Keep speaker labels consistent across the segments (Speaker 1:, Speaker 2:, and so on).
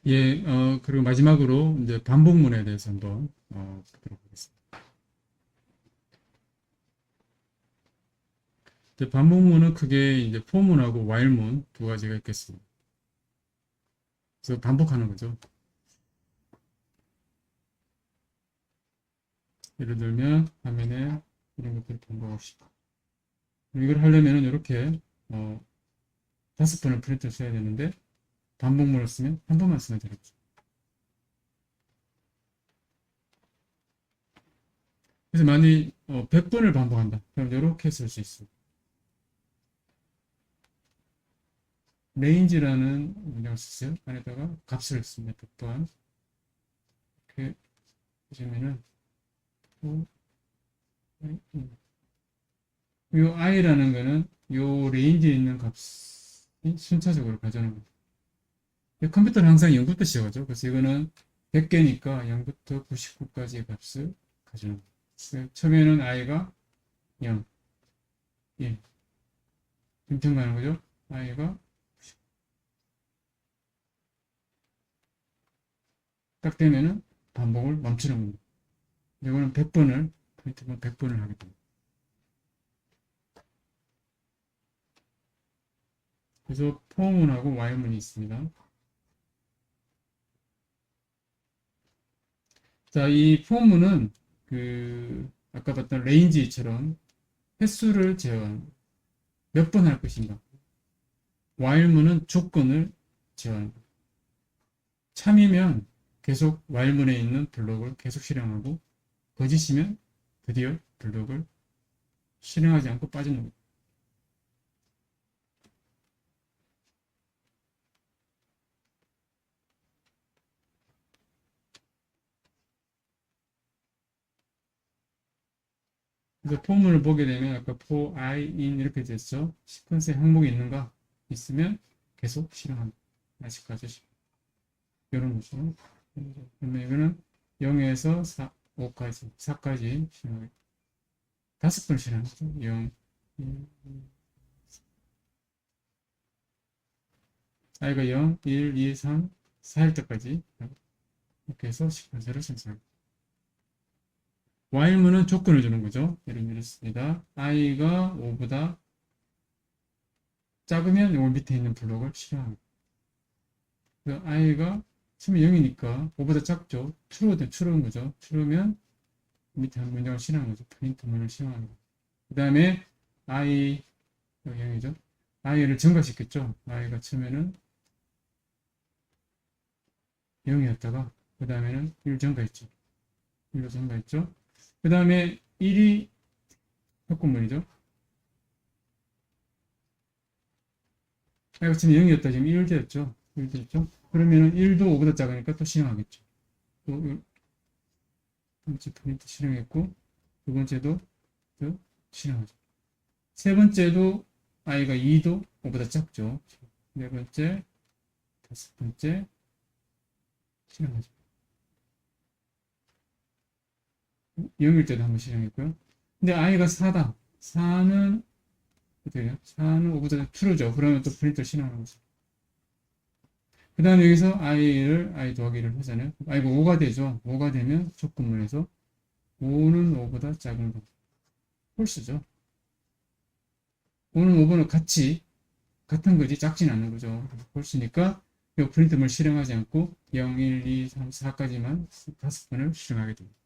Speaker 1: 예, 그리고 마지막으로 이제 반복문에 대해서 한번 보도록 하겠습니다. 이제 반복문은 크게 이제 포문하고 와일문 두 가지가 있겠습니다. 그래서 반복하는 거죠. 예를 들면 화면에 이런 것들을 반복합시다. 이걸 하려면은 이렇게 어, 5번을 프린트를 써야 되는데 반복문을 쓰면 한 번만 쓰면 되겠죠. 그래서 만약 100번을 반복한다. 그럼 이렇게 쓸 수 있어요. range라는 문장을 쓰세요. 안에다가 값을 씁니다. 100번. 이렇게 보시면은 요 i라는 거는 요 레인지에 있는 값이 순차적으로 가져오는 겁니다. 컴퓨터는 항상 0부터 시작하죠. 그래서 이거는 100개니까 0부터 99까지의 값을 가져오는 겁니다. 처음에는 i가 0, 1. 임평 가는 거죠. i가 딱 되면은 반복을 멈추는 겁니다. 이거는 100번을, 프린트만 100번을 하게 됩니다. 그래서 포문하고 와일문이 있습니다. 자, 이 포문은 아까 봤던 레인지처럼 횟수를 제한, 몇 번 할 것인가. 와일문은 조건을 제한. 참이면 계속 와일문에 있는 블록을 계속 실행하고, 거짓이면 드디어 블록을 실행하지 않고 빠지는 겁니다. 그래서 포문을 보게 되면 아까 for i in 이렇게 됐죠. 시퀀스에 항목이 있는가 있으면 계속 실행합니다. 아직까지 이런 거죠. 그러면 이거는 0에서 4, 5까지 4까지 실행하겠다. 5번 실행하죠. 0, 1, i가 0, 1, 2, 3, 4일 때까지 이렇게 해서 시퀀스를 생성합니다. while문은 조건을 주는 거죠. 예를 들었습니다. i가 5보다 작으면 이 밑에 있는 블록을 실행합니다. i가 처음에 0이니까 5보다 작죠. true는 거죠. true면 밑에 한 문장을 실행하는 거죠. 프린트문을 실행하는 거죠. 그 다음에 i, 여기 0이죠. i를 증가시켰죠. i가 처음에는 0이었다가 그 다음에는 1 증가했죠. 1로 증가했죠. 그 다음에 1이 협곡문이죠. i가 처음에 0이었다 지금 1 되었죠. 1 되었죠. 그러면은 1도 5보다 작으니까 또 실행하겠죠. 또 번째 프린트 실행했고 두 번째도 또 실행하죠. 세 번째도 i가 2도 5보다 작죠. 네 번째, 다섯 번째 실행하죠. 0일 때도 한번 실행했고요. 근데 i가 4다. 4는 어떻게 해요? 4는 5보다 true죠. 그러면 또 프린터 실행하는 거죠. 그 다음에 여기서 i를 i 더하기 1을 하잖아요. i가 5가 되죠. 5가 되면 조건문에서 5는 5보다 작은 거. 홀수죠. 5는 5보다 같은 거지 작진 않는 거죠. 홀수니까 이 프린트물 실행하지 않고 0, 1, 2, 3, 4까지만 5번을 실행하게 됩니다.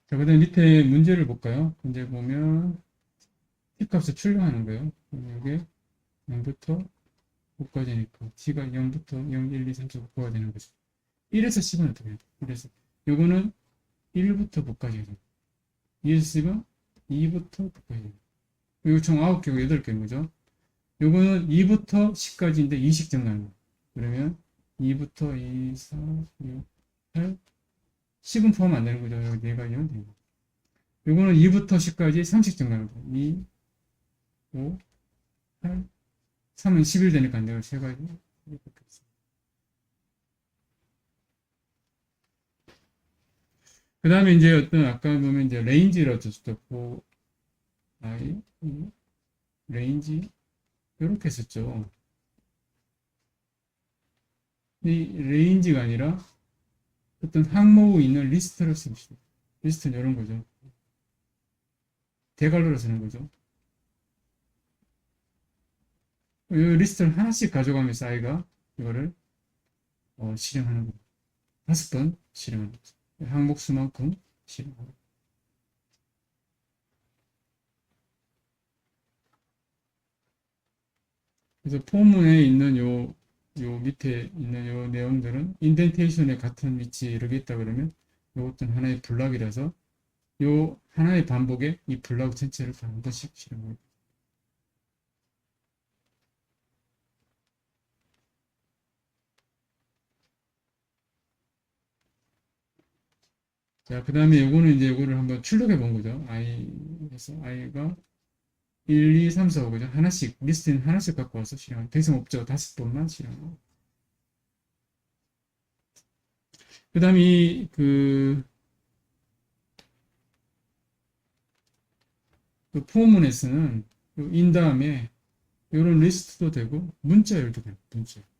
Speaker 1: 자, 그 다음 밑에 문제를 볼까요? 문제 보면 t값을 출력하는 거예요. 이게 0부터 5까지니까 t가 0부터 0, 1, 2, 3, 4, 5가 되는 거죠. 1에서 10은 어떻게 해요? 1에서 요거는 1부터 9까지 해요. 2에서 10은 2부터 9까지 해요. 이거 총 9개고 8개인 거죠. 요거는 2부터 10까지인데 20 증가하는 거예요. 그러면 2부터 2, 4, 6, 8, 10은 포함 안 되는 거죠. 여기 4가지는 되는 거예요. 요거는 2부터 10까지 30 증가하는 거예요. 2, 5, 8, 3은 11 되니까 안 돼요. 3가지. 그 다음에 이제 어떤 아까 보면 이제 레인지라고 줄 수도 있고 레인지 이렇게 썼죠. 이 레인지가 아니라 어떤 항목이 있는 리스트를 씁시다. 리스트는 이런 거죠. 대괄호로 쓰는 거죠. 이 리스트를 하나씩 가져가면서 아이가 이거를 실행하는 거예요. 5번 실행하는 거죠. 항목 수만큼 실행하는 거예요. 그래서 포문에 있는 요 밑에 있는 요 내용들은 인덴테이션에 같은 위치에 이렇게 있다 그러면 요것도 하나의 블락이라서 요 하나의 반복에 이 블락 전체를 한 번씩 실행합니다. 자, 그 다음에 요거는 이제 요거를 한번 출력해 본 거죠. i에서 i가 1, 2, 3, 4, 5 그죠? 하나씩 리스트는 하나씩 갖고 와서 실행하는 더 이상 없죠. 5번만 실행하고. 그 다음에 그 포문에서는 인 다음에 이런 리스트도 되고 문자열도 돼요.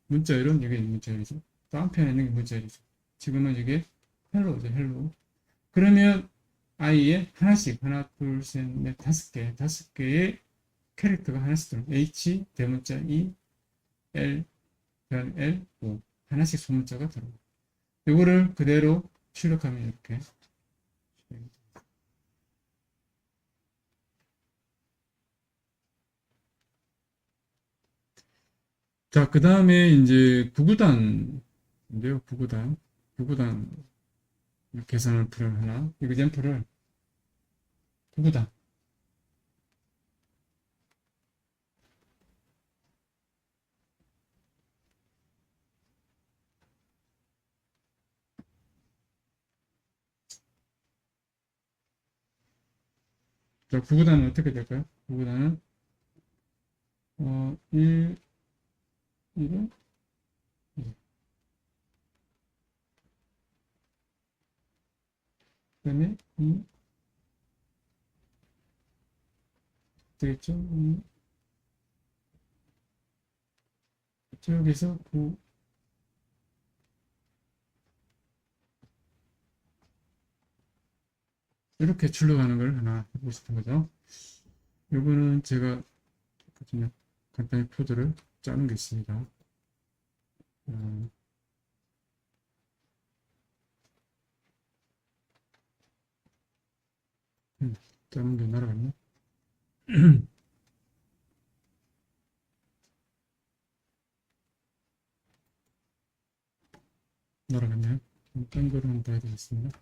Speaker 1: 문자열은 이게 문자열이죠. 다음 편에 있는 게 문자열이죠. 지금은 이게 헬로죠. 헬로. 그러면 i에 하나씩 하나 둘셋넷 5개의 캐릭터가 하나씩 들어. h 대문자 e l 별 l o 하나씩 소문자가 들어. 이거를 그대로 출력하면 이렇게. 자, 그 다음에 이제 구구단인데요. 구구단 계산을 풀을 하나. 이그젠플을 구구단. 자, 구구단은 어떻게 될까요? 구구단은 1, 1은 그다음에 2 되겠죠? 여기서 9 이렇게 출력하는 걸 하나 해보고 싶은 거죠. 요거는 제가 그냥 간단히 코드를 짜는 게 있습니다. 어, 짜는 게 날아갔네. 날아갔네요. 딴 거를 한번 봐야 되겠습니다.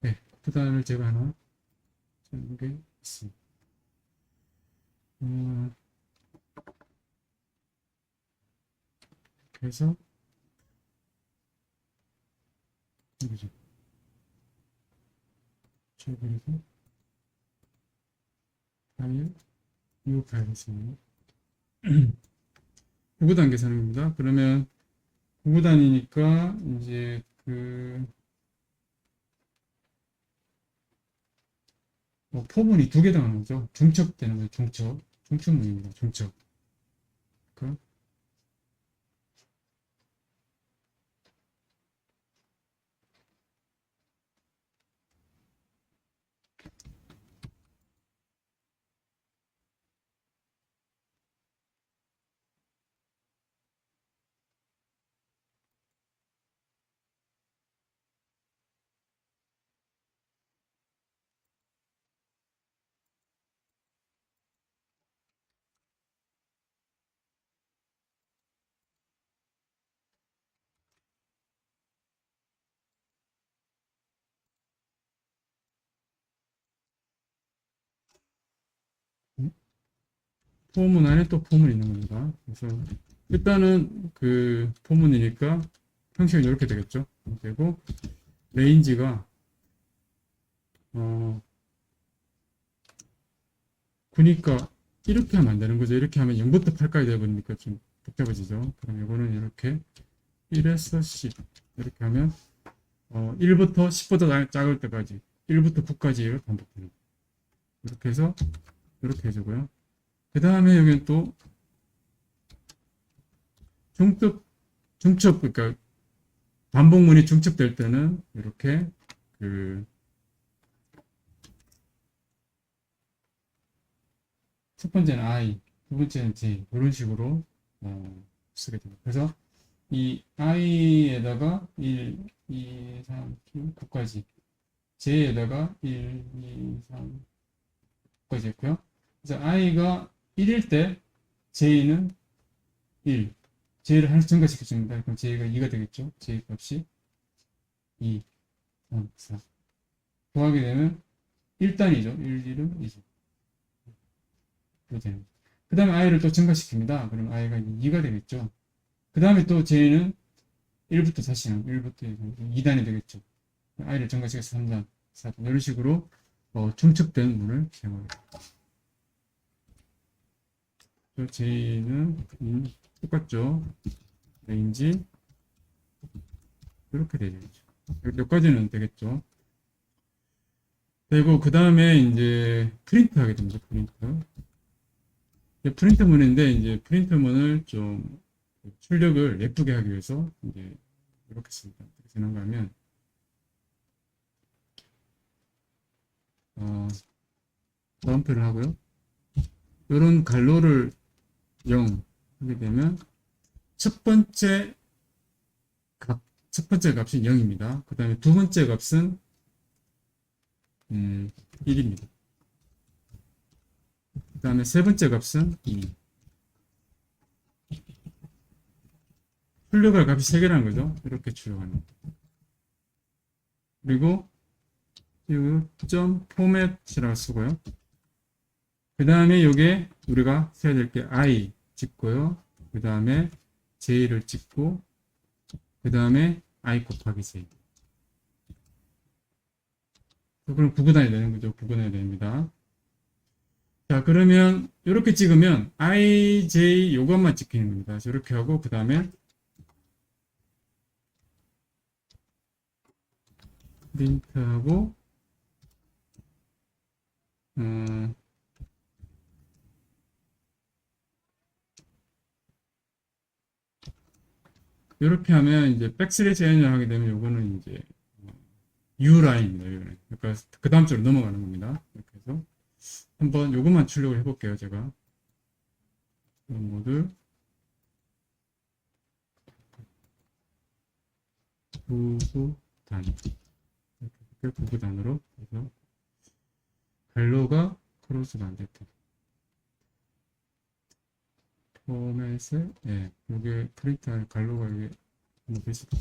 Speaker 1: 네, 구단을 제가 하나 짜는 게 있습니다. 그래서 이거죠. 그래서 파일 이 파일 있습니다. 9구단 계산입니다. 그러면 9구단이니까 이제 포문이 두 개 당하는 거죠. 중첩되는 거죠. 중첩문입니다. 중첩. 그 포문 안에 또 포문이 있는 겁니다. 그래서 일단은 그 포문이니까 형식은 이렇게 되겠죠. 되고 레인지가 9니까 이렇게 하면 안 되는 거죠. 이렇게 하면 0부터 8까지 되어버리니까 좀 복잡해지죠. 그럼 이거는 이렇게 1에서 10 이렇게 하면 1부터 10보다 작을 때까지 1부터 9까지 반복되는 거예요. 이렇게 해서 이렇게 해주고요. 그 다음에 여기는 또 중첩, 그러니까 반복문이 중첩될 때는 이렇게 첫 번째는 I, 두 번째는 J 이런 식으로 쓰게 됩니다. 그래서 이 I에다가 1, 2, 3, 9까지 J에다가 1, 2, 3, 9까지 있고요. 그래서 I가 1일 때 J는 1, J를 하나씩 증가시켜줍니다. 그럼 J가 2가 되겠죠. J 값이 2, 3, 4 더하게 되면 1단위죠. 1, 1은 2죠. 그 다음에 I를 또 증가시킵니다. 그럼 I가 2가 되겠죠. 그 다음에 또 J는 1부터 다시는 1부터 2단이 되겠죠. I를 증가시켜서 3단, 4단 이런 식으로 중첩된 문을 사용합니다. J는 똑같죠. 레인지 이렇게 되겠죠. 여기까지는 되겠죠. 그리고 그 다음에 이제 프린트 하게 됩니다. 프린트문인데 이제 프린트문을 좀 출력을 예쁘게 하기 위해서 이제 이렇게 씁니다. 어떻게 쓰는가 하면 다운표를 하고요. 이런 갈로를 0 하게 되면 첫 번째 값이 0입니다. 그 다음에 두 번째 값은 1입니다. 그 다음에 세 번째 값은 2. 출력할 값이 3개라는 거죠. 이렇게 출력하는 거. 그리고 점 포맷이라고 쓰고요. 그 다음에 요게 우리가 써야 될 게 I 찍고요. 그 다음에 J를 찍고 그 다음에 I 곱하기 J. 그럼 구분해야 되는 거죠. 구분해야 됩니다. 자, 그러면 이렇게 찍으면 I, J 요것만 찍히는 겁니다. 이렇게 하고 그 다음에 프린트하고 이렇게 하면 이제 백슬래시 N을 하게 되면 요거는 이제 U라인입니다. U라인. 그러니까 그 다음 주로 넘어가는 겁니다. 이렇게 해서 한번 요것만 출력을 해볼게요. 제가 모두 구구단 이렇게 구구단으로 해서 갈로가 크로스가 안 됐다. 포맷에 요게 프린트할 갈로가 이게 한번 비슷해.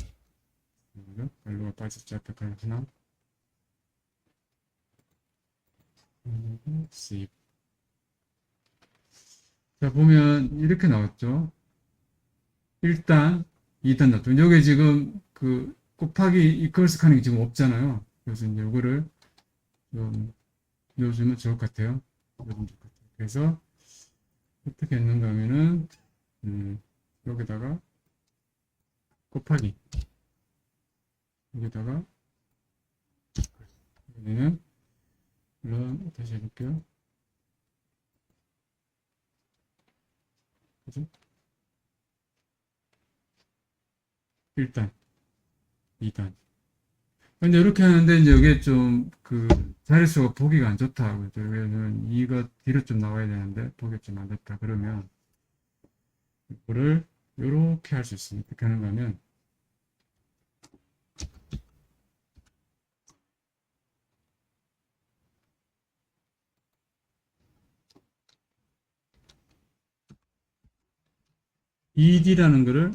Speaker 1: 갈로가 빠졌죠. 앞에 갈로 하나. 세이브. 자, 보면 이렇게 나왔죠. 1단, 2단 놔두면 여기 지금 그 곱하기 이퀄스 하는 게 지금 없잖아요. 그래서 이제 이거를 좀 넣어주면 좋을 것 같아요. 그래서 어떻게 했는가 하면은 여기다가 곱하기 여기다가 여기는 물론 다시 해볼게요. 그죠? 1단, 2단. 근데 이렇게 하는데 이제 이게 좀 그 자릿수가 보기가 안 좋다. 그죠? 왜냐면 2가 뒤로 좀 나와야 되는데 보기 좀 안 좋다. 그러면 이거를 이렇게 할 수 있습니다. 어떻게 하는가 하면 ED라는 거를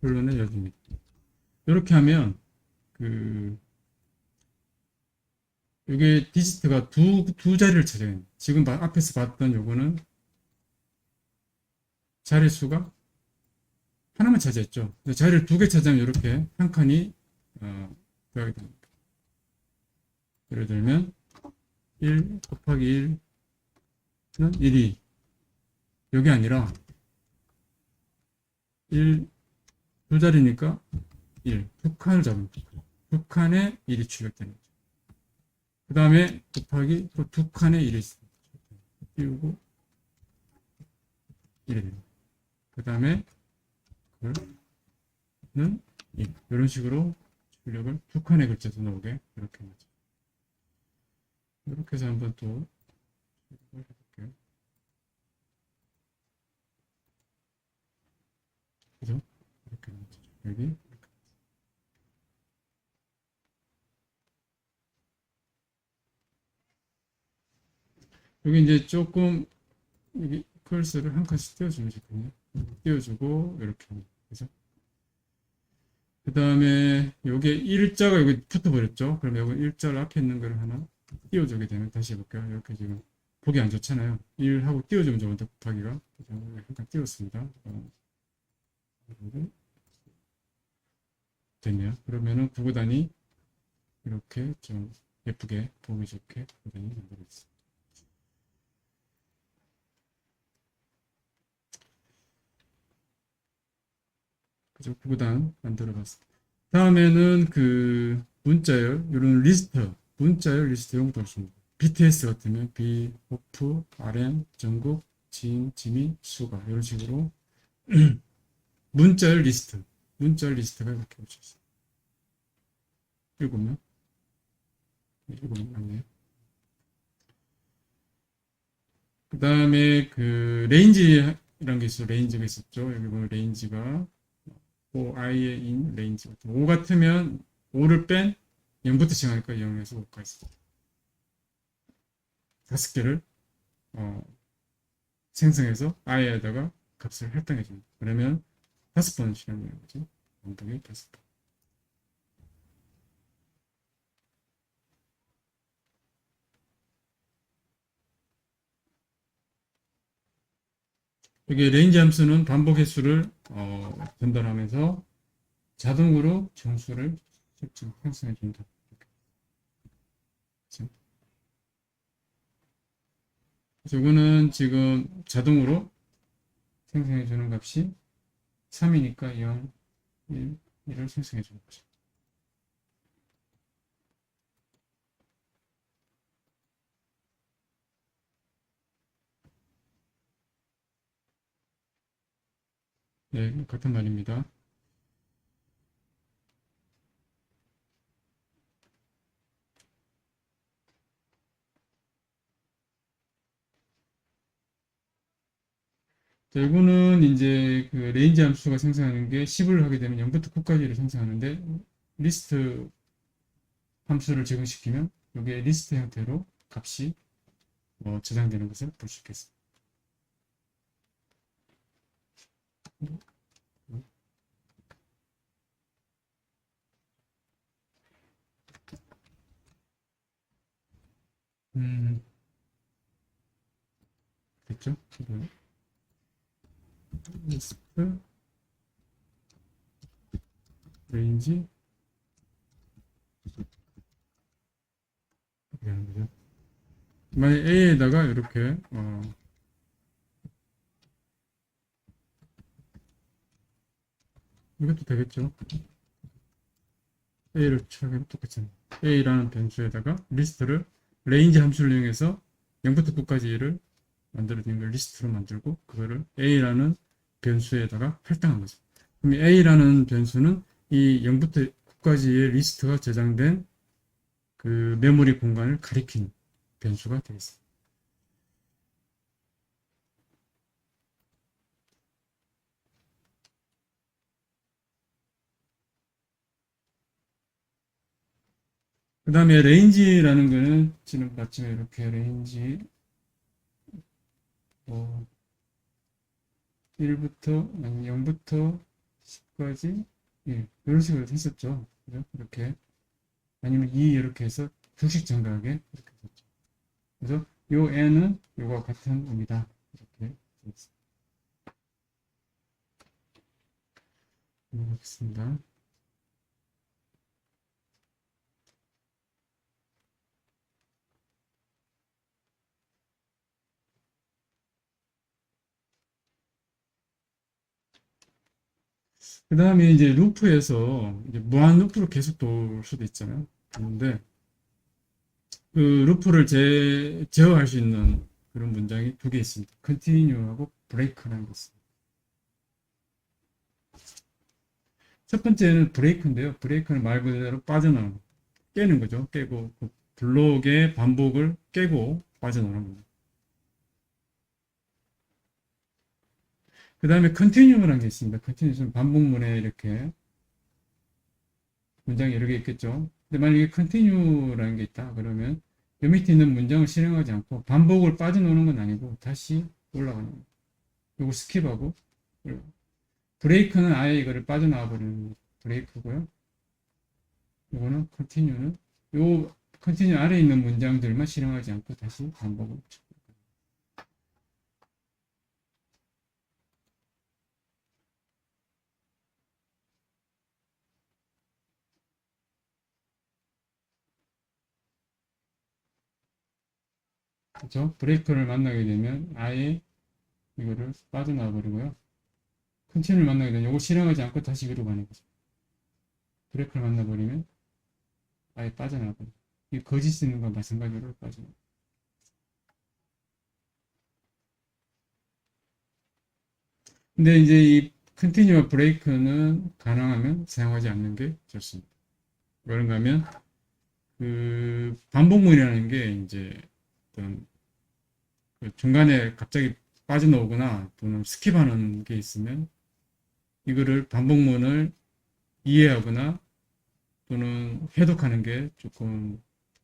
Speaker 1: 불러내줍니다. 이렇게 하면 이게 디지트가 두 자리를 차지해요. 지금 앞에서 봤던 요거는 자릿수가 하나만 차지했죠. 자리를 두 개 차지하면 이렇게 한 칸이 들어가게 됩니다. 예를 들면 1 곱하기 1는 1이 여기 아니라 1, 두 자리니까 1, 두 칸을 잡으면 두 칸에 1이 출력되는 거죠. 그 다음에 곱하기 또 두 칸에 1이 있습니다. 띄우고 1이 됩니다. 그 다음에 그는 1. 이런 식으로 출력을 두 칸의 글자도 나오게 이렇게 하죠. 이렇게 해서 한번 또 해볼게요. 그죠? 이렇게 나오죠. 여기 이렇게. 여기 이제 조금 여기 컬서를 한 칸씩 띄워주면 좋거든요. 띄워주고 이렇게 합니다. 그죠? 그 다음에 요게 일자가 여기 붙어버렸죠. 그럼 여기 일자를 앞에 있는 걸 하나 띄워주게 되면 다시 해볼게요. 이렇게 지금 보기 안 좋잖아요. 1하고 띄워주면 좋은데 곱하기가 잠깐 띄웠습니다. 됐네요. 그러면은 구구단이 이렇게 좀 예쁘게 보기 좋게 구구단이 만들어졌습니다. 그죠? 구구단 만들어봤습니다. 다음에는 그 문자열 이런 리스트 문자열 리스트 이런 것도 있습니다. BTS 같으면 B, 오프, RM, 전국, 지인, 지민, 수가 이런 식으로 문자열 리스트가 이렇게 붙여 있어요. 7명, 7명 맞네요. 그 다음에 그 레인지라는 게 있어요. 레인지가 있었죠. 여기 보면 레인지가 O, I의 인 레인지 5 같으면 5를 뺀 0부터 시작하니까 0에서 5까지 5개를 생성해서 I에다가 값을 할당해 줍니다. 그러면 5번 실행하는 거죠. 반복이 5번. 여기 레인지 함수는 반복 횟수를 전달하면서 자동으로 정수를 생성해 준다. 그래서 이거는 지금 자동으로 생성해 주는 값이 3이니까 0, 1, 1을 생성해 주는 거죠. 네, 같은 말입니다. 자, 이거는 이제 그 레인지 함수가 생성하는 게 10을 하게 되면 0부터 9까지를 생성하는데 리스트 함수를 적용시키면 이게 리스트 형태로 값이 저장되는 것을 볼 수 있겠습니다. 음, 됐죠? 리스트 레인지 이렇게 하는 거죠. 만약 A에다가 이렇게 이것도 되겠죠. A를 처음에 똑같이 A라는 변수에다가 리스트를 레인지 함수를 이용해서 0부터 9까지를 만들어진 걸 리스트로 만들고 그거를 A라는 변수에다가 할당한 거죠. 그럼 A라는 변수는 이 0부터 9까지의 리스트가 저장된 그 메모리 공간을 가리키는 변수가 되겠습니다. 그 다음에 레인지라는 거는 지금 마침에 이렇게 레인지 1부터 아니 0부터 10까지 이런 식으로 했었죠. 그죠? 이렇게 아니면 2 이렇게 해서 수식 정각에 이렇게 했었죠. 그래서 요 n은 요거 같은 의미다. 이렇게 되겠습니다. 넘어가겠습니다. 그 다음에 이제 루프에서 이제 무한 루프로 계속 돌 수도 있잖아요. 그런데 그 루프를 제어할 수 있는 그런 문장이 두 개 있습니다. continue하고 break라는 게 있습니다. 첫 번째는 브레이크인데요. 브레이크는 말 그대로 빠져나오는 거. 깨는 거죠. 깨고 그 블록의 반복을 깨고 빠져나오는 겁니다. 그 다음에 continue라는 게 있습니다. continue는 반복문에 이렇게 문장이 여러 개 있겠죠. 근데 만약에 continue라는 게 있다 그러면 요 밑에 있는 문장을 실행하지 않고 반복을 빠져나오는 건 아니고 다시 올라가는 거예요. 요거 스킵하고 브레이크는 아예 이거를 빠져나와 버리는 브레이크고요. 요거는 continue는 요 컨티뉴 아래에 있는 문장들만 실행하지 않고 다시 반복을 그렇죠? 브레이크를 만나게 되면 아예 이거를 빠져나와 버리고요. 컨티뉴를 만나게 되면 이거 실행하지 않고 다시 위로 가는 거죠. 브레이크를 만나버리면 아예 빠져나와 버려요. 이 거짓 쓰는 건 마찬가지로 빠져나와. 근데 이제 이 컨티뉴와 브레이크는 가능하면 사용하지 않는 게 좋습니다. 그런가 하면 그 반복문이라는 게 이제 어떤 그 중간에 갑자기 빠져나오거나 또는 스킵하는 게 있으면 이거를 반복문을 이해하거나 또는 해독하는 게 조금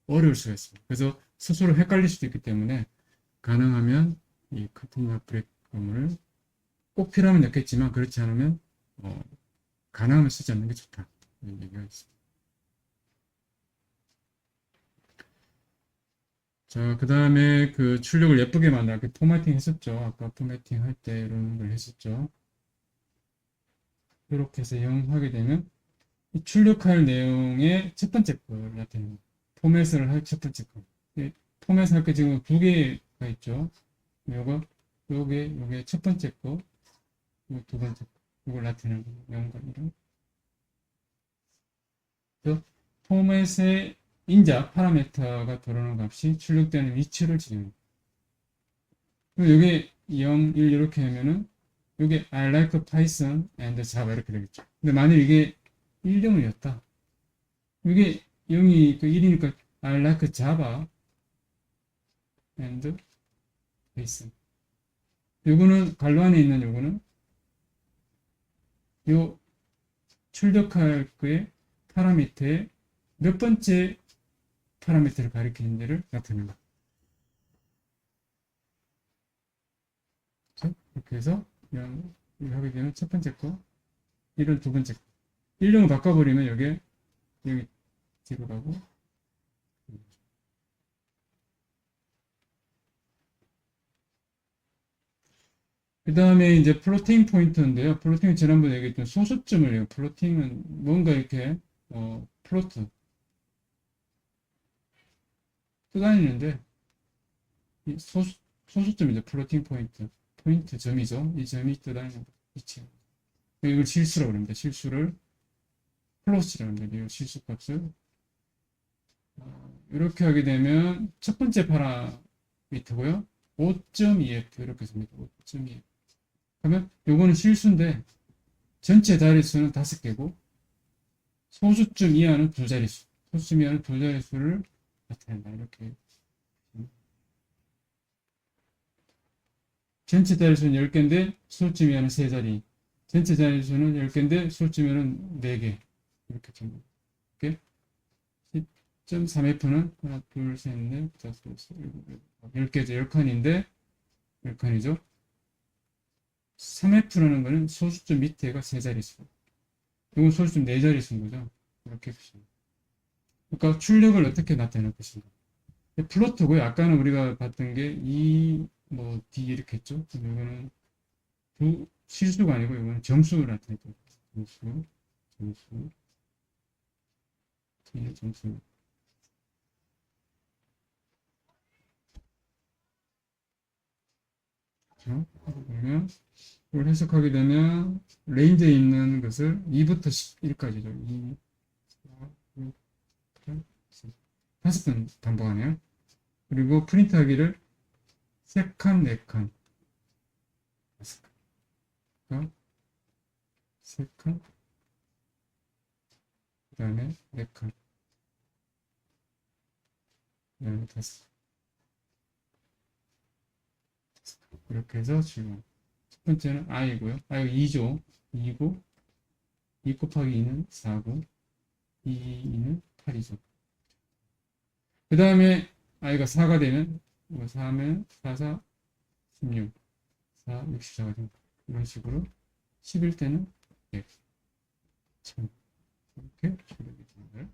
Speaker 1: 어려울 수가 있습니다. 그래서 스스로 헷갈릴 수도 있기 때문에 가능하면 이 컨티뉴어 브레이크문을 꼭 필요하면 넣겠지만 그렇지 않으면 가능하면 쓰지 않는 게 좋다. 이런 얘기가 있습니다. 자, 그 다음에 그 출력을 예쁘게 만들 그 포매팅 했었죠. 아까 포매팅 할 때 이런 걸 했었죠. 이렇게 해서 0 하게 되면 출력할 내용의 첫 번째 걸 나타냅니다. 포맷을 할 첫 번째 거. 포맷 할 게 지금 두 개가 있죠. 요게 첫 번째 거, 요 두 번째 거. 이걸 나타내는 거예요. 0과 1은. 포맷의 인자, 파라미터가 들어오는 값이 출력되는 위치를 지정합니다. 요게 0, 1 이렇게 하면은 요게 I like Python and Java 이렇게 되겠죠. 근데 만약 이게 1, 0이었다. 이게 0이 그 1이니까 I like Java and Python. 요거는 괄호 안에 있는 요거는 요 출력할 그의 파라미터의 몇 번째 파라미터를 가리키는지를 나타냅니다. 그렇죠? 이렇게 해서 이렇게 하게 되면 첫 번째 거, 1은 두 번째 거. 1령을 바꿔버리면 여기 뒤로 가고 그 다음에 이제 플로팅 포인터인데요. 플로팅은 지난번에 얘기했던 소수점을 해요. 플로팅은 뭔가 이렇게 플로트 떠다니는데 이 소수점이죠. 플로팅 포인트 점이죠. 이 점이 떠다니는 위치. 이걸 실수라고 합니다. 실수를 플롯이라고 합니다. 이 실수값을 이렇게 하게 되면 첫 번째 파라미터고요. 5.2f 이렇게 씁니다. 5.2f. 그러면 요거는 실수인데 전체 자릿수는 5개고 소수점 이하는 두 자릿수. 소수점 이하는 두 자릿수를 나타낸다. 이렇게. 전체 자릿수는 10개인데 소수점 이하는 3자리. 전체 자릿수는 10개인데 소수점 이하는 4개. 이렇게 됩니다. 이렇게 10.3F는 하나, 둘, 셋, 넷, 다섯, 여섯, 일곱, 여덟, 10개죠. 10칸인데 10칸이죠. 3F라는 거는 소수점 밑에가 3자릿수. 이건 소수점 4자릿수인 거죠. 이렇게 보시면. 그러니까 출력을 어떻게 나타낼 것인가. 플로트고요. 아까는 우리가 봤던 게 D 이렇게 했죠. 이거는 실수가 아니고 이거는 점수를 나타낼 거예요. 점수, D의 점수. 그렇죠? 보면 이걸 해석하게 되면 레인지에 있는 것을 2부터 11까지죠. 2, 4, 6, 8, 10. 5번 반복하네요. 그리고 프린트하기를 3칸, 4칸. 5칸. 3칸. 그 다음에 4칸. 그 다음에 5칸. 이렇게 해서 지금 첫 번째는 i고요. i가 2죠. 2고 2 곱하기 2는 4고 2는 8이죠. 그 다음에 i가 4가 되면 4면 4, 4, 16, 4, 64가 됩니다. 이런 식으로 11 때는 100, 1000 이렇게 출력이 됩니다.